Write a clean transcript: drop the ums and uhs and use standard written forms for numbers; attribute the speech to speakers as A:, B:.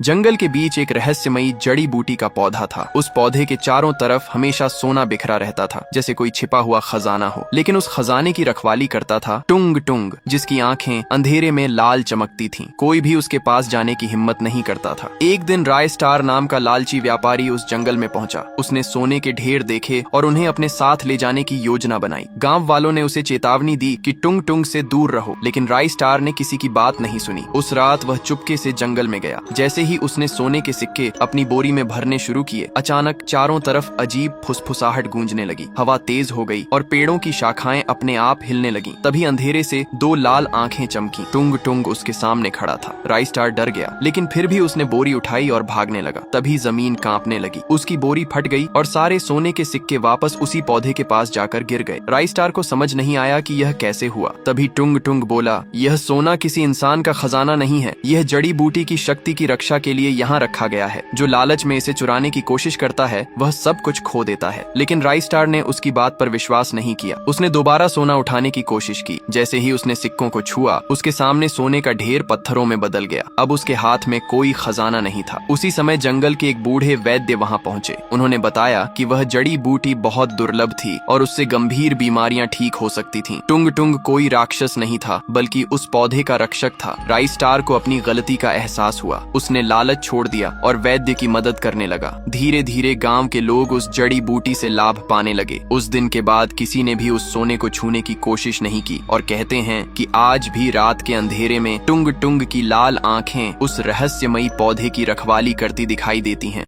A: जंगल के बीच एक रहस्यमयी जड़ी बूटी का पौधा था। उस पौधे के चारों तरफ हमेशा सोना बिखरा रहता था, जैसे कोई छिपा हुआ खजाना हो। लेकिन उस खजाने की रखवाली करता था टुंग टुंग, जिसकी आंखें अंधेरे में लाल चमकती थीं। कोई भी उसके पास जाने की हिम्मत नहीं करता था। एक दिन राय स्टार नाम का लालची व्यापारी उस जंगल में पहुंचा। उसने सोने के ढेर देखे और उन्हें अपने साथ ले जाने की योजना बनाई। गांव वालों ने उसे चेतावनी दी कि टुंग टुंग से दूर रहो, लेकिन राय स्टार ने किसी की बात नहीं सुनी। उस रात वह चुपके से जंगल में गया। जैसे ही उसने सोने के सिक्के अपनी बोरी में भरने शुरू किए, अचानक चारों तरफ अजीब फुसफुसाहट गूंजने लगी। हवा तेज हो गई और पेड़ों की शाखाएं अपने आप हिलने लगीं। तभी अंधेरे से दो लाल आंखें चमकी। टुंग टुंग उसके सामने खड़ा था। राय स्टार डर गया, लेकिन फिर भी उसने बोरी उठाई और भागने लगा। तभी जमीन कांपने लगी। उसकी बोरी फट गई और सारे सोने के सिक्के वापस उसी पौधे के पास जाकर गिर गए। राय स्टार को समझ नहीं आया कि यह कैसे हुआ। तभी टुंग टुंग बोला, यह सोना किसी इंसान का खजाना नहीं है। यह जड़ी बूटी की शक्ति की रक्षा के लिए यहाँ रखा गया है। जो लालच में इसे चुराने की कोशिश करता है, वह सब कुछ खो देता है। लेकिन राय स्टार ने उसकी बात पर विश्वास नहीं किया। उसने दोबारा सोना उठाने की कोशिश की। जैसे ही उसने सिक्कों को छुआ, उसके सामने सोने का ढेर पत्थरों में बदल गया। अब उसके हाथ में कोई खजाना नहीं था। उसी समय जंगल के एक बूढ़े वैद्य वहाँ पहुँचे। उन्होंने बताया कि वह जड़ी बूटी बहुत दुर्लभ थी और उससे गंभीर बीमारियां ठीक हो सकती थीं। टुंग टुंग कोई राक्षस नहीं था, बल्कि उस पौधे का रक्षक था। राय स्टार को अपनी गलती का एहसास हुआ। उसने लालच छोड़ दिया और वैद्य की मदद करने लगा। धीरे धीरे गांव के लोग उस जड़ी बूटी से लाभ पाने लगे। उस दिन के बाद किसी ने भी उस सोने को छूने की कोशिश नहीं की और कहते हैं कि आज भी रात के अंधेरे में टुंग टुंग की लाल आंखें उस रहस्यमयी पौधे की रखवाली करती दिखाई देती हैं।